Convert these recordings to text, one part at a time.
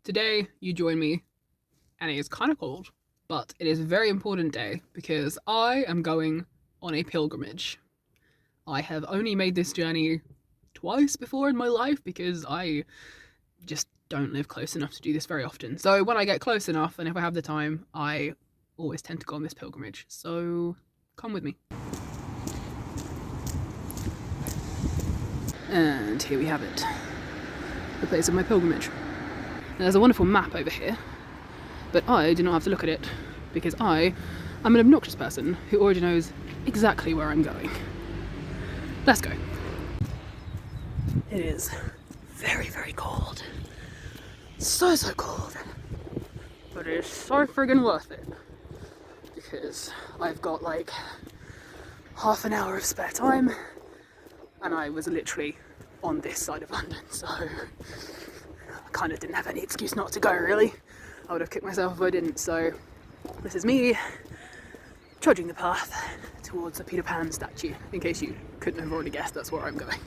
Today you join me, and it is kind of cold, but it is a very important day because I am going on a pilgrimage. I have only made this journey twice before in my life because I just don't live close enough to do this very often. So when I get close enough and if I have the time, I always tend to go on this pilgrimage. So come with me. And here we have it, the place of my pilgrimage. There's a wonderful map over here, but I do not have to look at it because I am an obnoxious person who already knows exactly where I'm going. Let's go. It is very, very cold. So cold. But it is so friggin' worth it because I've got like half an hour of spare time and I was literally on this side of London, so I kind of didn't have any excuse not to go, really. I would have kicked myself if I didn't. So this is me trudging the path towards the Peter Pan statue, in case you couldn't have already guessed that's where I'm going.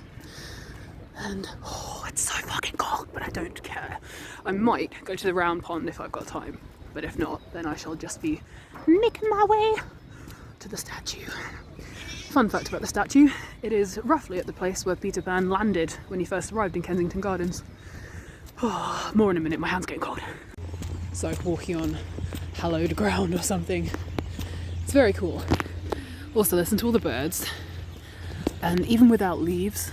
And oh, it's so fucking cold, but I don't care. I might go to the round pond if I've got time, but if not, then I shall just be making my way to the statue. Fun fact about the statue, it is roughly at the place where Peter Pan landed when he first arrived in Kensington Gardens. Oh, more in a minute, my hand's getting cold. It's like walking on hallowed ground or something. It's very cool. Also, listen to all the birds. And even without leaves,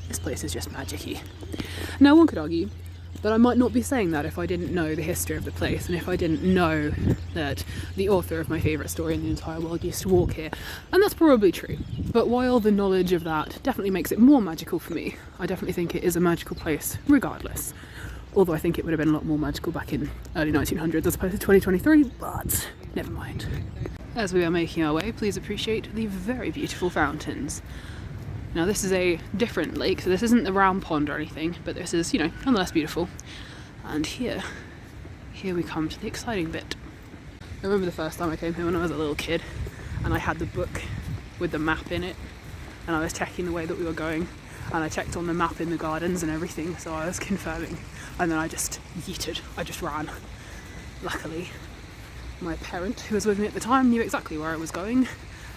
this place is just magic-y. Now, one could argue that I might not be saying that if I didn't know the history of the place and if I didn't know that the author of my favourite story in the entire world used to walk here. And that's probably true. But while the knowledge of that definitely makes it more magical for me, I definitely think it is a magical place regardless. Although I think it would have been a lot more magical back in early 1900s as opposed to 2023, but never mind. As we are making our way, please appreciate the very beautiful fountains. Now this is a different lake, so this isn't the round pond or anything, but this is, nonetheless beautiful. And here we come to the exciting bit. I remember the first time I came here when I was a little kid, and I had the book with the map in it, and I was checking the way that we were going, and I checked on the map in the gardens and everything, so I was confirming, and then I just yeeted, I just ran. Luckily, my parent, who was with me at the time, knew exactly where I was going,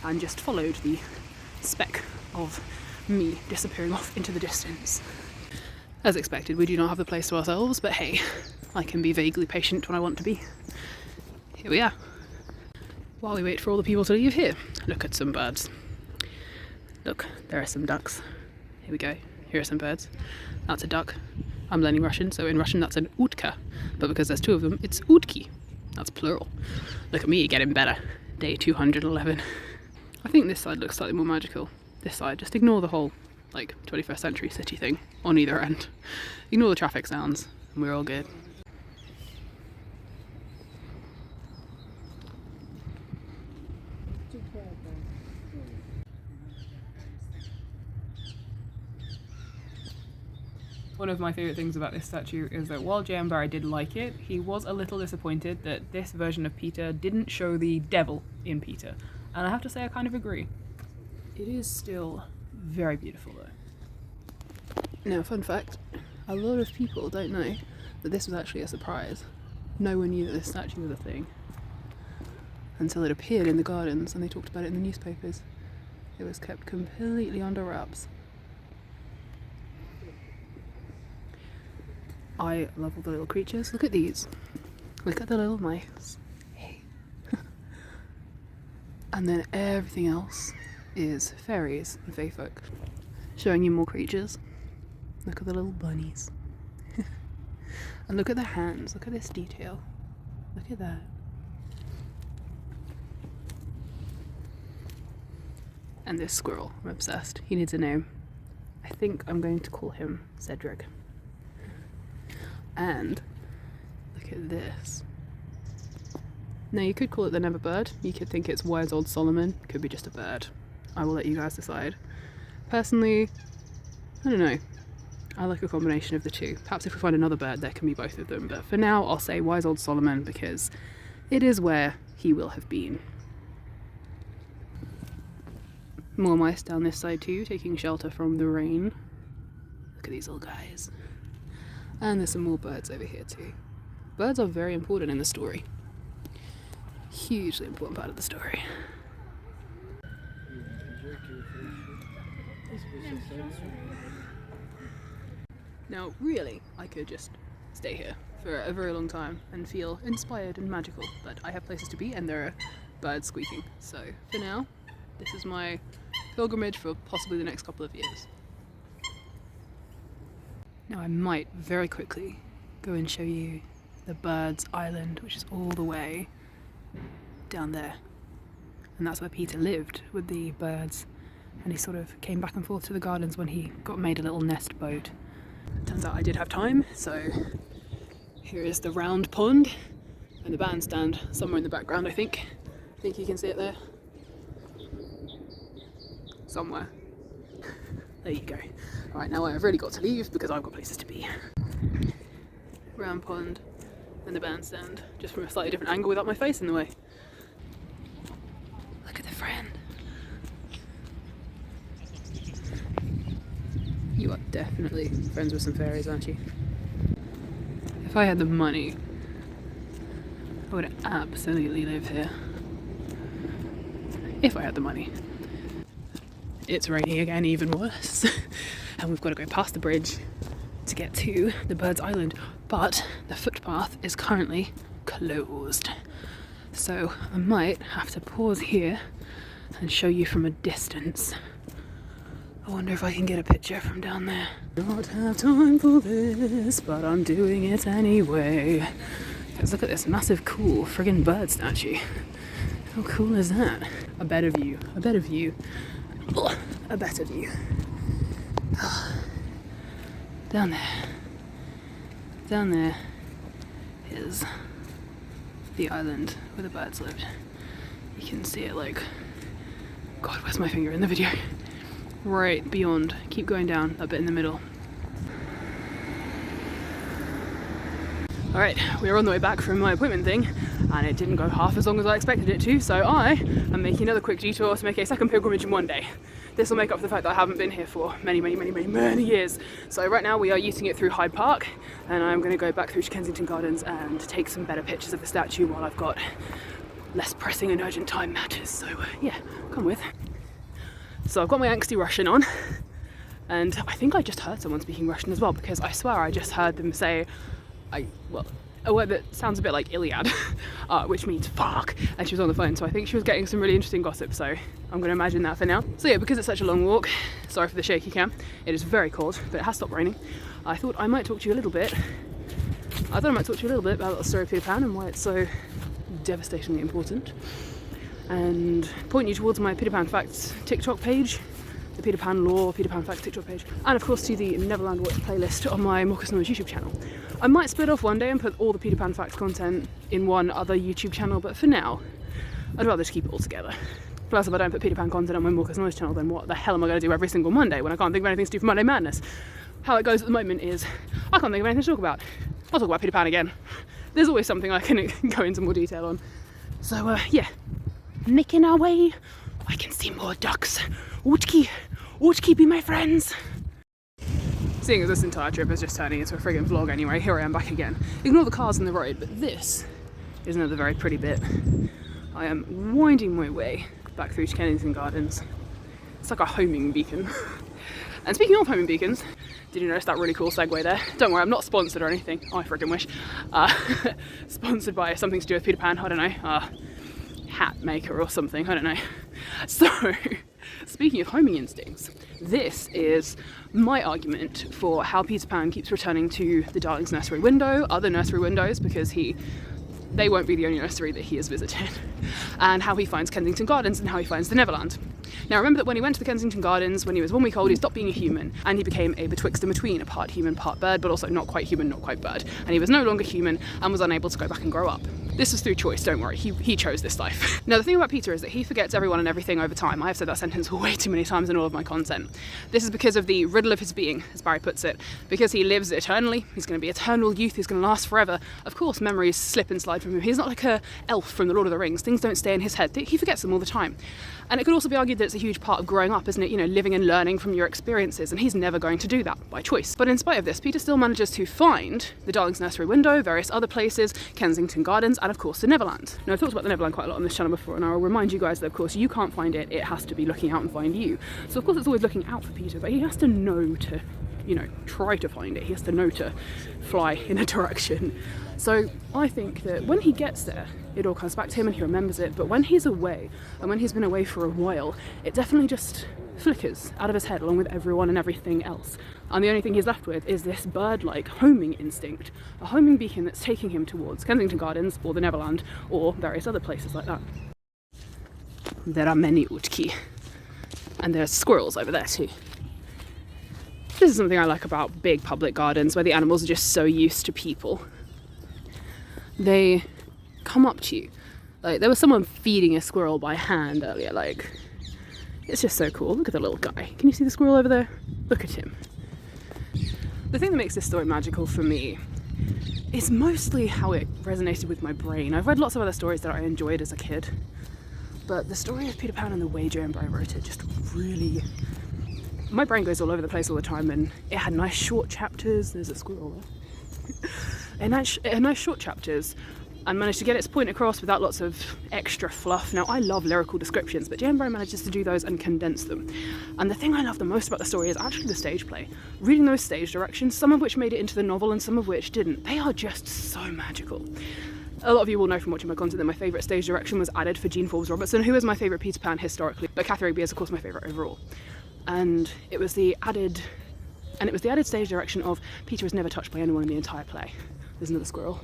and just followed the speck of me disappearing off into the distance. As expected, we do not have the place to ourselves, but hey, I can be vaguely patient when I want to be. Here we are. While we wait for all the people to leave, here, look at some birds. Look, there are some ducks. Here we go, here are some birds. That's a duck. I'm learning Russian, so in Russian that's an utka, but because there's two of them, it's utki. That's plural. Look at me getting better. Day 211. I think this side looks slightly more magical. This side, just ignore the whole, 21st century city thing on either end. Ignore the traffic sounds, and we're all good. One of my favourite things about this statue is that while J.M. Barrie did like it, he was a little disappointed that this version of Peter didn't show the devil in Peter. And I have to say I kind of agree. It is still very beautiful though. Now, fun fact, a lot of people don't know that this was actually a surprise. No one knew that this statue was a thing until it appeared in the gardens and they talked about it in the newspapers. It was kept completely under wraps. I love all the little creatures. Look at these. Look at the little mice. Hey. And then everything else is fairies and fae folk. Showing you more creatures. Look at the little bunnies. And look at the hands. Look at this detail. Look at that. And this squirrel. I'm obsessed. He needs a name. I think I'm going to call him Cedric. And look at this. Now you could call it the Never Bird. You could think it's Wise Old Solomon. It could be just a bird. I will let you guys decide. Personally, I don't know. I like a combination of the two. Perhaps if we find another bird, there can be both of them. But for now, I'll say Wise Old Solomon because it is where he will have been. More mice down this side too, taking shelter from the rain. Look at these little guys. And there's some more birds over here too. Birds are very important in the story. Hugely important part of the story. Now, really, I could just stay here for a very long time and feel inspired and magical, but I have places to be and there are birds squeaking. So, for now, this is my pilgrimage for possibly the next couple of years. Now, I might very quickly go and show you the birds' island, which is all the way down there. And that's where Peter lived with the birds, and he sort of came back and forth to the gardens when he got made a little nest boat. Turns out I did have time, so here is the round pond and the bandstand somewhere in the background, I think. I think you can see it there. Somewhere. There you go. Alright, now I've really got to leave because I've got places to be. Round pond and the bandstand, just from a slightly different angle without my face in the way. Look at the friend. You are definitely friends with some fairies, aren't you? If I had the money, I would absolutely live here. If I had the money. It's raining again, even worse. And we've got to go past the bridge to get to the Birds Island. But the footpath is currently closed. So I might have to pause here and show you from a distance. I wonder if I can get a picture from down there. Don't have time for this, but I'm doing it anyway. Because look at this massive cool friggin' bird statue. How cool is that? A better view, a better view. Ugh, a better view. Down there is the island where the birds lived. You can see it like, God, where's my finger in the video? Right beyond. Keep going down, a bit in the middle. Alright, we're on the way back from my appointment thing, and it didn't go half as long as I expected it to, so I am making another quick detour to make a second pilgrimage in one day. This will make up for the fact that I haven't been here for many years. So right now we are using it through Hyde Park, and I'm going to go back through to Kensington Gardens and take some better pictures of the statue while I've got less pressing and urgent time matters. So yeah, come with. So I've got my angsty Russian on, and I think I just heard someone speaking Russian as well, because I swear I just heard them say, a word that sounds a bit like Iliad, which means fuck, and she was on the phone, so I think she was getting some really interesting gossip, so I'm going to imagine that for now. So yeah, because it's such a long walk, sorry for the shaky cam, it is very cold, but it has stopped raining. I thought I might talk to you a little bit about the story of Peter Pan and why it's so devastatingly important, and point you towards my Peter Pan Facts TikTok page, the Peter Pan Lore, Peter Pan Facts TikTok page, and of course to the Neverland Watch playlist on my Mocca's Noise YouTube channel. I might split off one day and put all the Peter Pan Facts content in one other YouTube channel, but for now, I'd rather just keep it all together. Plus, if I don't put Peter Pan content on my Mocca's Noise channel, then what the hell am I going to do every single Monday when I can't think of anything to do for Monday Madness? How it goes at the moment is, I can't think of anything to talk about. I'll talk about Peter Pan again. There's always something I can go into more detail on. So, yeah. Making our way, I can see more ducks. Utki, be my friends. Seeing as this entire trip is just turning into a friggin' vlog anyway, here I am back again. Ignore the cars on the road, but this is another very pretty bit. I am winding my way back through to Kensington Gardens. It's like a homing beacon. And speaking of homing beacons, did you notice that really cool segue there? Don't worry, I'm not sponsored or anything. Oh, I friggin' wish. Sponsored by something to do with Peter Pan, I don't know. Hat maker or something, I don't know. So, speaking of homing instincts, this is my argument for how Peter Pan keeps returning to the Darling's nursery window, other nursery windows, because they won't be the only nursery that he has visited, and how he finds Kensington Gardens and how he finds the Neverland. Now remember that when he went to the Kensington Gardens when he was 1 week old, he stopped being a human and he became a betwixt and between, a part human, part bird, but also not quite human, not quite bird, and he was no longer human and was unable to go back and grow up. This was through choice, don't worry, he chose this life. Now the thing about Peter is that he forgets everyone and everything over time. I have said that sentence way too many times in all of my content. This is because of the riddle of his being, as Barry puts it. Because he lives eternally, he's going to be eternal youth, he's going to last forever. Of course memories slip and slide from him. He's not like a elf from the Lord of the Rings. Things don't stay in his head. He forgets them all the time. And it could also be argued that it's a huge part of growing up, isn't it? You know, living and learning from your experiences, and he's never going to do that by choice. But in spite of this, Peter still manages to find the Darling's Nursery window, various other places, Kensington Gardens, and of course the Neverland. Now I've talked about the Neverland quite a lot on this channel before, and I'll remind you guys that of course you can't find it, it has to be looking out and find you. So of course it's always looking out for Peter, but he has to know to, you know, try to find it. He has to know to fly in a direction. So I think that when he gets there, it all comes back to him and he remembers it. But when he's away, and when he's been away for a while, it definitely just flickers out of his head along with everyone and everything else. And the only thing he's left with is this bird-like homing instinct, a homing beacon that's taking him towards Kensington Gardens or the Neverland or various other places like that. There are many utki, and there are squirrels over there too. This is something I like about big public gardens where the animals are just so used to people. They come up to you. Like, there was someone feeding a squirrel by hand earlier, like, it's just so cool. Look at the little guy. Can you see the squirrel over there? Look at him. The thing that makes this story magical for me is mostly how it resonated with my brain. I've read lots of other stories that I enjoyed as a kid, but the story of Peter Pan and the way J.M. Barrie wrote it just really... My brain goes all over the place all the time, and it had nice short chapters. There's a squirrel there. Nice short chapters, and managed to get its point across without lots of extra fluff. Now, I love lyrical descriptions, but J.M. Barrie manages to do those and condense them. And the thing I love the most about the story is actually the stage play. Reading those stage directions, some of which made it into the novel and some of which didn't. They are just so magical. A lot of you will know from watching my content that my favourite stage direction was added for Jean Forbes Robertson, who is my favourite Peter Pan historically, but Catherine Rigby is of course my favourite overall. And it was the added stage direction of Peter is never touched by anyone in the entire play. There's another squirrel.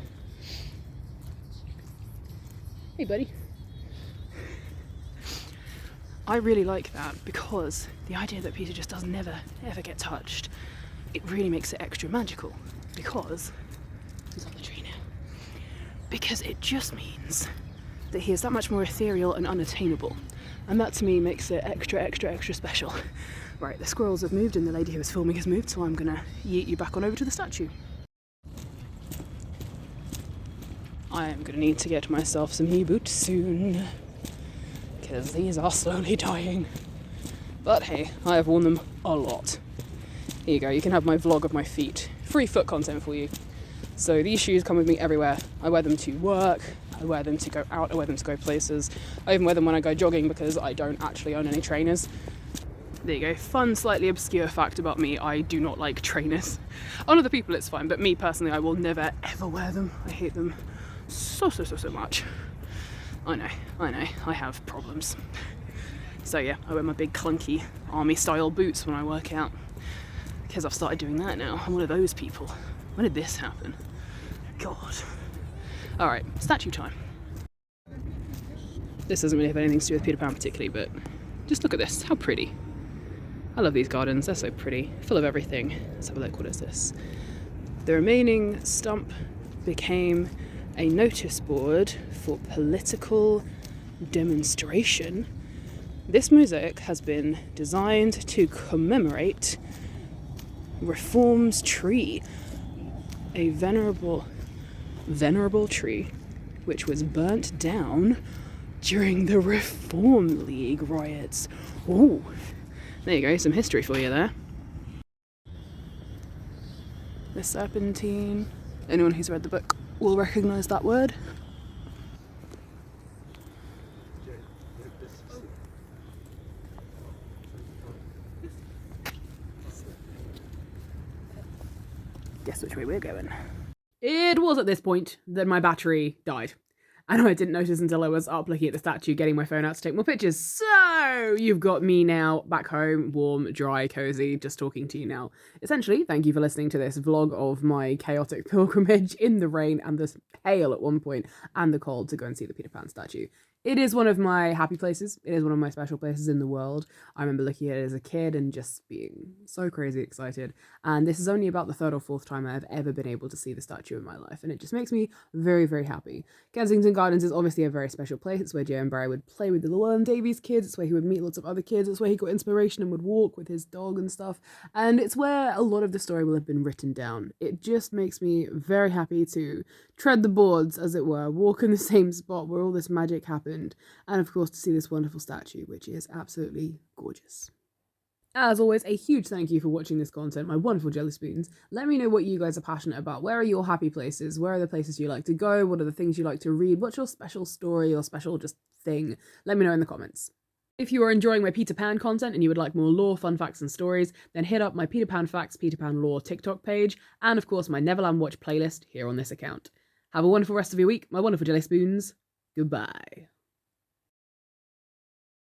Hey buddy. I really like that because the idea that Peter just does never ever get touched, it really makes it extra magical because he's on the tree now. Because it just means that he is that much more ethereal and unattainable. And that to me makes it extra special. Right, the squirrels have moved and the lady who was filming has moved, so I'm gonna yeet you back on over to the statue. I am gonna need to get myself some new boots soon, because these are slowly dying. But hey, I have worn them a lot. Here you go, you can have my vlog of my feet. Free foot content for you. So these shoes come with me everywhere. I wear them to work, I wear them to go out, I wear them to go places. I even wear them when I go jogging because I don't actually own any trainers. There you go, fun, slightly obscure fact about me, I do not like trainers. On other people it's fine, but me personally, I will never ever wear them. I hate them so much. I know, I have problems. So yeah, I wear my big clunky army style boots when I work out. Because I've started doing that now, I'm one of those people. When did this happen? God. Alright, statue time. This doesn't really have anything to do with Peter Pan particularly, but just look at this, how pretty. I love these gardens, they're so pretty, full of everything. Let's have a look, what is this? The remaining stump became a notice board for political demonstration. This mosaic has been designed to commemorate Reform's tree, a venerable tree which was burnt down during the Reform League riots. Ooh, there you go, some history for you there. The serpentine. Anyone who's read the book will recognise that word. Guess which way we're going. It was at this point that my battery died. And I didn't notice until I was up looking at the statue, getting my phone out to take more pictures. So you've got me now back home, warm, dry, cozy, just talking to you now. Essentially, thank you for listening to this vlog of my chaotic pilgrimage in the rain and the hail at one point and the cold to go and see the Peter Pan statue. It is one of my happy places. It is one of my special places in the world. I remember looking at it as a kid and just being so crazy excited. And this is only about the third or fourth time I've ever been able to see the statue in my life. And it just makes me very, very happy. Kensington Gardens is obviously a very special place. It's where Joe and Barry would play with the Llewellyn Davies kids. It's where he would meet lots of other kids. It's where he got inspiration and would walk with his dog and stuff. And it's where a lot of the story will have been written down. It just makes me very happy to tread the boards, as it were, walk in the same spot where all this magic happened, and of course to see this wonderful statue, which is absolutely gorgeous. As always, a huge thank you for watching this content, my wonderful jelly spoons. Let me know what you guys are passionate about. Where are your happy places? Where are the places you like to go? What are the things you like to read? What's your special story or special just thing? Let me know in the comments. If you are enjoying my Peter Pan content and you would like more lore, fun facts, and stories, then hit up my Peter Pan Facts, Peter Pan Lore TikTok page, and of course my Neverland Watch playlist here on this account. Have a wonderful rest of your week, my wonderful jelly spoons. Goodbye.